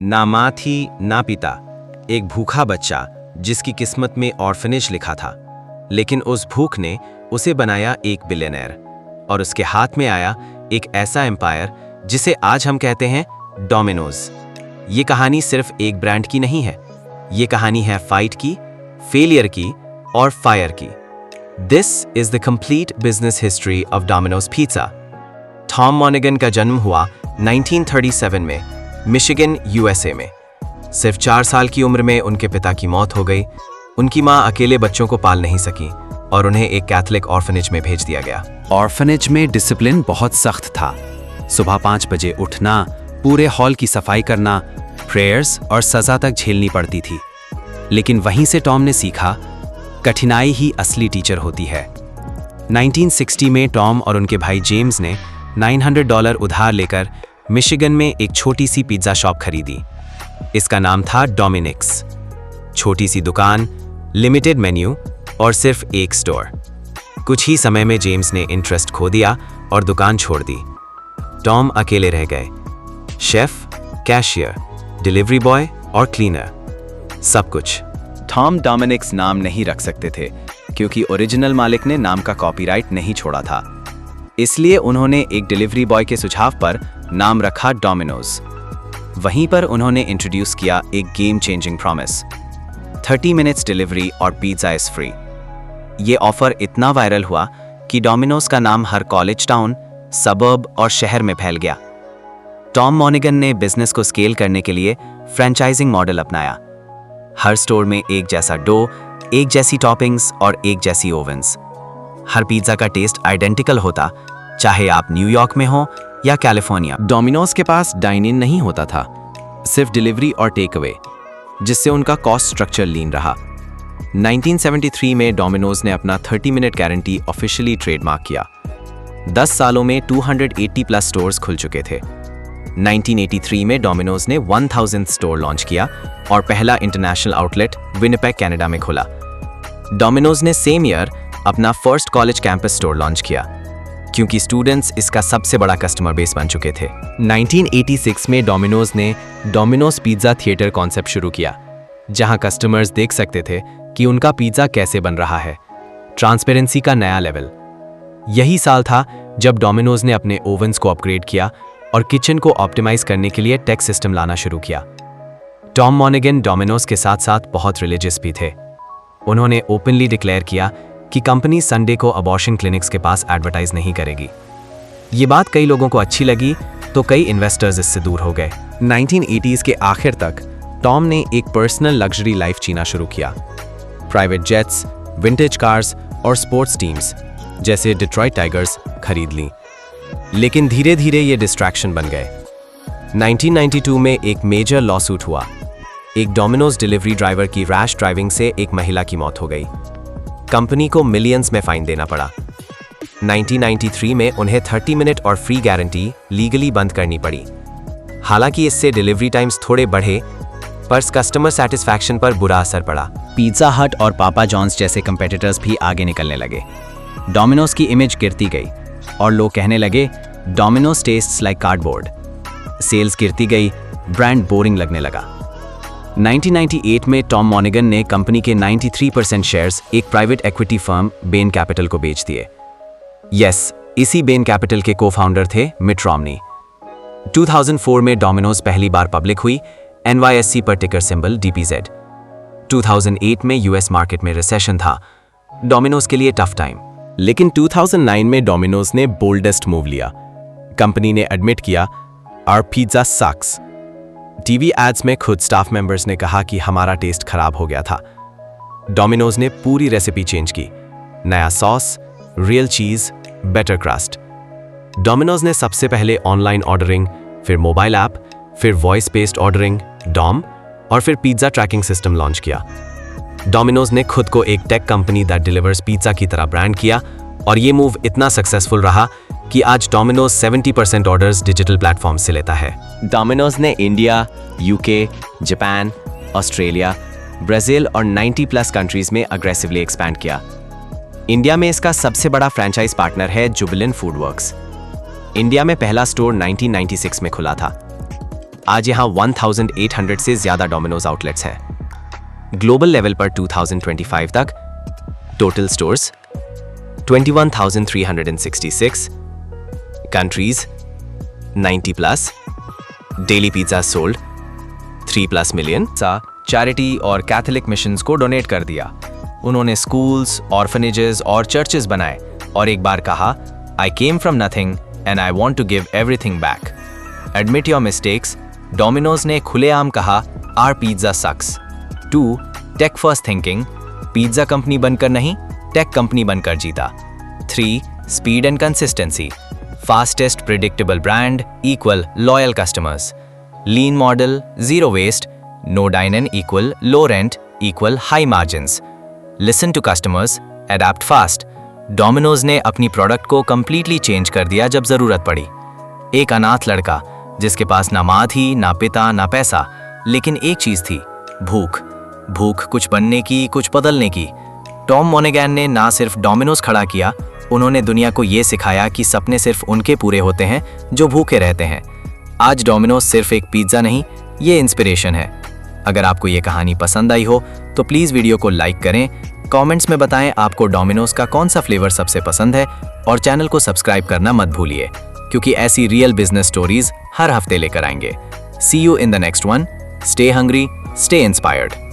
ना माँ थी ना पिता, एक भूखा बच्चा जिसकी किस्मत में ऑर्फनेज लिखा था, लेकिन उस भूख ने उसे बनाया एक बिलियनर, और उसके हाथ में आया एक ऐसा एम्पायर जिसे आज हम कहते हैं डोमिनोज। ये कहानी सिर्फ एक ब्रांड की नहीं है, ये कहानी है फाइट की, फेलियर की और फायर की। This is the complete business history of Domino's pizza. Tom मॉनिगन का जन्म हुआ 1937 में मिशिगन, यूएसए में। सिर्फ 4 साल की उम्र में उनके पिता की मौत हो गई। उनकी मां अकेले बच्चों को पाल नहीं सकी और उन्हें एक कैथोलिक ऑर्फनेज में भेज दिया गया। ऑर्फनेज में डिसिप्लिन बहुत सख्त था। सुबह 5 बजे उठना, पूरे हॉल की सफाई करना, प्रेयर्स और सजा तक झेलनी पड़ती थी। लेकिन वहीं से टॉम ने सीखा, कठिनाई ही असली टीचर होती है। 1960 में टॉम और उनके भाई जेम्स ने $900 उधार लेकर मिशिगन में एक छोटी सी पिज्ज़ा शॉप खरीदी। इसका नाम था डोमिनिक्स। छोटी सी दुकान, लिमिटेड मेन्यू और सिर्फ एक स्टोर। कुछ ही समय में जेम्स ने इंटरेस्ट खो दिया और दुकान छोड़ दी। टॉम अकेले रह गए। शेफ, कैशियर, डिलीवरी बॉय और क्लीनर, सब कुछ। टॉम डोमिनिक्स नाम नहीं रख सकते थे क्योंकि ओरिजिनल मालिक ने नाम का कॉपीराइट नहीं छोड़ा था। इसलिए उन्होंने एक डिलीवरी बॉय के सुझाव पर नाम रखा डोमिनोज। वहीं पर उन्होंने इंट्रोड्यूस किया एक game changing promise, 30 minutes delivery और पिज़्ज़ा इज फ्री। ये ऑफर इतना वायरल हुआ कि डोमिनोज का नाम हर कॉलेज टाउन, सबर्ब और शहर में फैल गया। टॉम मॉनिगन ने बिजनेस को स्केल करने के लिए फ्रेंचाइजिंग मॉडल अपनाया। हर स्टोर में एक जैसा डो, एक जैसी टॉपिंग्स और एक जैसी ओवन्स। हर पिज़्ज़ा का टेस्ट आइडेंटिकल होता, चाहे आप न्यूयॉर्क में हो या कैलिफोर्निया। डोमिनोज के पास डाइन इन नहीं होता था, सिर्फ डिलीवरी और टेक अवे, जिससे उनका कॉस्ट स्ट्रक्चर लीन रहा। 1973 में डोमिनोज ने अपना 30 मिनट गारंटी ऑफिशियली ट्रेडमार्क किया। 10 सालों में 280 प्लस स्टोर्स खुल चुके थे। 1983 में डोमिनोज ने 1000 स्टोर लॉन्च किया और पहला इंटरनेशनल आउटलेट विनिपेग, कनाडा में खुला। डोमिनोज ने सेम ईयर अपना first college campus store launch किया, क्योंकि स्टूडेंट्स इसका सबसे बड़ा कस्टमर बेस बन चुके थे। 1986 में डोमिनोज ने डोमिनोज पिज़्ज़ा थिएटर कॉन्सेप्ट शुरू किया, जहां कस्टमर्स देख सकते थे कि उनका पिज़्ज़ा कैसे बन रहा है। ट्रांसपेरेंसी का नया लेवल। यही साल था जब डोमिनोज ने अपने ओवन्स को अपग्रेड किया और किचन को ऑप्टिमाइज करने के लिए टेक सिस्टम लाना शुरू किया। टॉम मॉनिगन डोमिनोज के साथ साथ बहुत रिलीजियस भी थे। उन्होंने ओपनली डिक्लेयर किया कि कंपनी संडे को अबॉर्शन क्लिनिक्स के पास एडवर्टाइज नहीं करेगी। ये बात कई लोगों को अच्छी लगी तो कई इन्वेस्टर्स इससे दूर हो गए। 1980s के आखिर तक टॉम ने एक पर्सनल लग्जरी लाइफ जीना शुरू किया। प्राइवेट जेट्स, विंटेज कार्स और स्पोर्ट्स टीम्स जैसे डिट्रॉइट टाइगर्स खरीद ली। लेकिन धीरे धीरे ये डिस्ट्रैक्शन बन गए। 1992 में एक मेजर लॉसूट हुआ। एक डोमिनोज डिलीवरी ड्राइवर की रैश ड्राइविंग से एक महिला की मौत हो गई। कंपनी को मिलियंस में फाइन देना पड़ा। 1993 में उन्हें 30 मिनट और फ्री गारंटी लीगली बंद करनी पड़ी। हालांकि इससे डिलीवरी टाइम्स थोड़े बढ़े, पर कस्टमर सेटिस्फैक्शन पर बुरा असर पड़ा। पिज़्ज़ा हट और पापा जॉन्स जैसे कंपेटिटर्स भी आगे निकलने लगे। डोमिनोज की इमेज गिरती गई और लोग कहने लगे, Domino's tastes like cardboard. Sales गिरती गई, ब्रांड बोरिंग लगने लगा। 1998 में टॉम मॉनिगन ने कंपनी के 93% शेयर्स एक private equity firm Ben capital को बेच दिए। इसी बेन कैपिटल के को-फाउंडर थे मिट रोमनी। 2004 में डोमिनोज पहली बार पब्लिक हुई, NYSE पर टिकर सिंबल DPZ। 2008 में यूएस मार्केट में रिसेशन था, डोमिनोज के लिए टफ टाइम। लेकिन 2009 में डोमिनोज ने बोल्डेस्ट मूव लिया। कंपनी ने एडमिट किया, our pizza sucks. TV ads में खुद स्टाफ मेंबर्स ने कहा कि हमारा टेस्ट खराब हो गया था। डोमिनोज ने पूरी रेसिपी चेंज की, नया सॉस, रियल चीज, बेटर क्रस्ट। डोमिनोज ने सबसे पहले ऑनलाइन ऑर्डरिंग, फिर मोबाइल ऐप, फिर वॉइस बेस्ड ऑर्डरिंग डॉम और फिर पिज़्ज़ा ट्रैकिंग सिस्टम लॉन्च किया। डोमिनोज ने खुद को एक tech company that delivers pizza की तरह ब्रांड किया और ये मूव इतना सक्सेसफुल रहा कि आज डोमिनोज 70% ऑर्डर्स डिजिटल प्लेटफॉर्म से लेता है। डोमिनोज ने India, UK, Japan, Australia, Brazil और 90+ कंट्रीज में अग्रेसिवली एक्सपैंड किया। इंडिया में इसका सबसे बड़ा फ्रेंचाइज पार्टनर है जुबिलेंट फूडवर्क्स। इंडिया में पहला स्टोर 1996 में खुला था। आज यहाँ 1800 से ज्यादा डोमिनोज आउटलेट्स हैं। ग्लोबल लेवल पर 2025 तक total stores 21,366, countries 90 plus, daily pizza sold 3+ million. Charity और कैथोलिक मिशंस को डोनेट कर दिया। उन्होंने स्कूल्स, ऑर्फनेजेस और चर्चेस बनाए और एक बार कहा, I came from nothing and I want to give everything back. Admit your mistakes. Domino's ने खुलेआम कहा, our pizza sucks. 2. Tech first thinking. Pizza company बनकर नहीं, टेक कंपनी बनकर जीता। 3. Speed and consistency. Fastest predictable brand equal loyal customers. Lean model, zero waste, no dine in equal low rent equal high margins. Listen to customers, adapt fast. Domino's ने अपनी product को completely change कर दिया जब जरूरत पड़ी। एक अनाथ लड़का जिसके पास ना माँ थी, ना पिता, ना पैसा, लेकिन एक चीज थी, भूख। भूख कुछ बनने की, कुछ बदलने की। टॉम मोनेगैन ने ना सिर्फ डोमिनोज खड़ा किया, उन्होंने दुनिया को ये सिखाया कि सपने सिर्फ उनके पूरे होते हैं जो भूखे रहते हैं। आज डोमिनोज सिर्फ एक पिज्जा नहीं, ये इंस्पिरेशन है। अगर आपको ये कहानी पसंद आई हो तो प्लीज़ वीडियो को लाइक करें, कमेंट्स में बताएं आपको डोमिनोज का कौन सा फ्लेवर सबसे पसंद है और चैनल को सब्सक्राइब करना मत भूलिए, क्योंकि ऐसी रियल बिजनेस स्टोरीज हर हफ्ते लेकर आएंगे। See you in the next one. Stay hungry, stay inspired.